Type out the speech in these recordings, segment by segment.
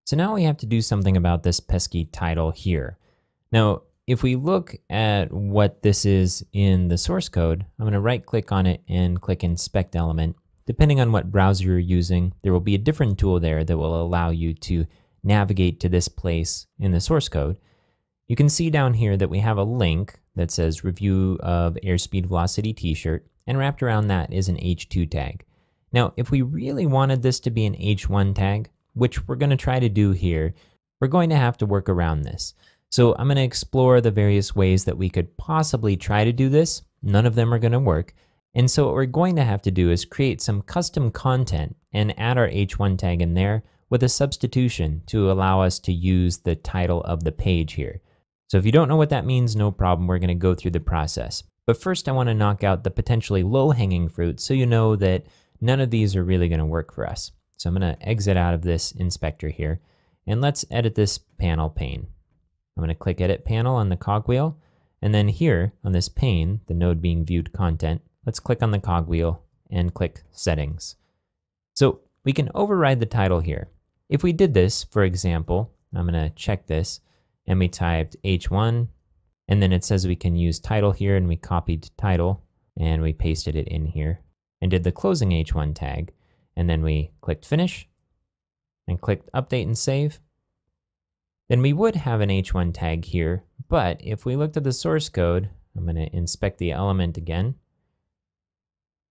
So now we have to do something about this pesky title here. Now, if we look at what this is in the source code, I'm going to right click on it and click Inspect Element. Depending on what browser you're using, there will be a different tool there that will allow you to navigate to this place in the source code. You can see down here that we have a link that says Review of Airspeed Velocity t-shirt, and wrapped around that is an H2 tag. Now, if we really wanted this to be an H1 tag, which we're going to try to do here, we're going to have to work around this. So I'm going to explore the various ways that we could possibly try to do this. None of them are going to work. And so what we're going to have to do is create some custom content and add our H1 tag in there with a substitution to allow us to use the title of the page here. So if you don't know what that means, no problem. We're going to go through the process. But first I want to knock out the potentially low-hanging fruit so you know that none of these are really going to work for us. So I'm going to exit out of this inspector here, and let's edit this panel pane. I'm going to click Edit Panel on the cogwheel, and then here on this pane, the node being viewed content, let's click on the cogwheel and click Settings. So we can override the title here. If we did this, for example, I'm going to check this, and we typed H1, and then it says we can use title here, and we copied title, and we pasted it in here, and did the closing H1 tag, and then we clicked Finish, and clicked Update and Save. Then we would have an H1 tag here, but if we looked at the source code, I'm going to inspect the element again.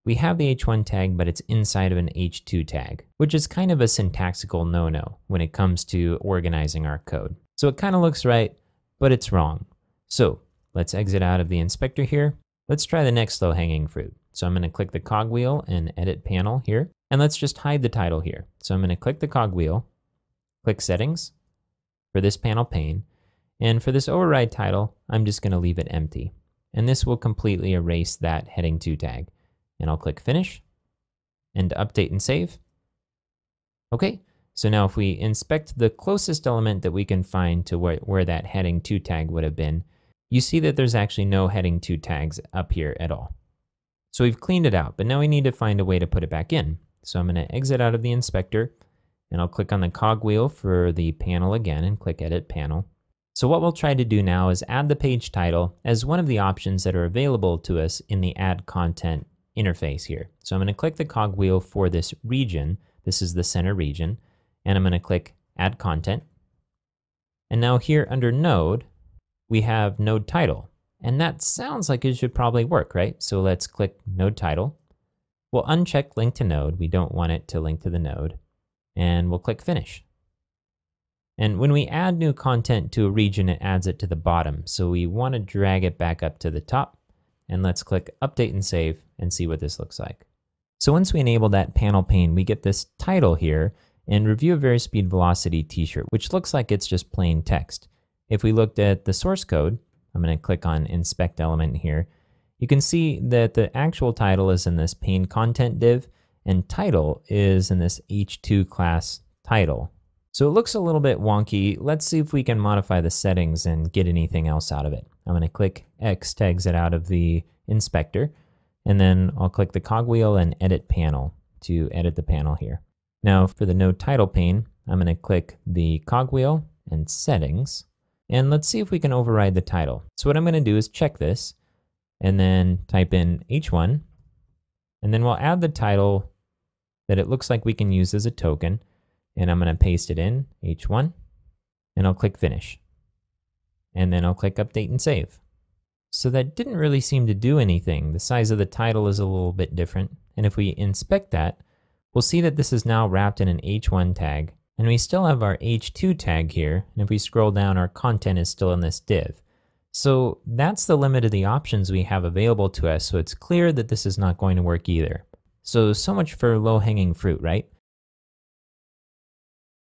We have the H1 tag, but it's inside of an H2 tag, which is kind of a syntactical no-no when it comes to organizing our code. So it kind of looks right, but it's wrong. So let's exit out of the inspector here. Let's try the next low-hanging fruit. So I'm going to click the cogwheel and Edit Panel here, and let's just hide the title here. So I'm going to click the cogwheel, click Settings for this panel pane, and for this override title, I'm just going to leave it empty. And this will completely erase that heading 2 tag. And I'll click Finish and Update and Save. Okay, so now if we inspect the closest element that we can find to where that heading 2 tag would have been, you see that there's actually no heading 2 tags up here at all. So we've cleaned it out, but now we need to find a way to put it back in. So I'm going to exit out of the inspector, and I'll click on the cogwheel for the panel again and click Edit Panel. So what we'll try to do now is add the page title as one of the options that are available to us in the Add Content interface here. So I'm going to click the cogwheel for this region. This is the center region, and I'm going to click Add Content. And now here under Node, we have Node Title, and that sounds like it should probably work, right? So let's click Node Title. We'll uncheck Link to Node. We don't want it to link to the node. And we'll click Finish. And when we add new content to a region, it adds it to the bottom. So we want to drag it back up to the top. And let's click Update and Save and see what this looks like. So once we enable that panel pane, we get this title here and Review of Airspeed Velocity t-shirt, which looks like it's just plain text. If we looked at the source code, I'm going to click on Inspect Element here. You can see that the actual title is in this pane content div, and title is in this H2 class title. So it looks a little bit wonky. Let's see if we can modify the settings and get anything else out of it. I'm going to click X to exit out of the inspector, and then I'll click the cogwheel and Edit Panel to edit the panel here. Now for the node title pane, I'm going to click the cogwheel and Settings, and let's see if we can override the title. So what I'm going to do is check this, and then type in H1, and then we'll add the title that it looks like we can use as a token, and I'm going to paste it in, H1, and I'll click Finish. And then I'll click Update and Save. So that didn't really seem to do anything. The size of the title is a little bit different, and if we inspect that, we'll see that this is now wrapped in an H1 tag, and we still have our H2 tag here, and if we scroll down, our content is still in this div. So that's the limit of the options we have available to us, so it's clear that this is not going to work either. So much for low-hanging fruit, right?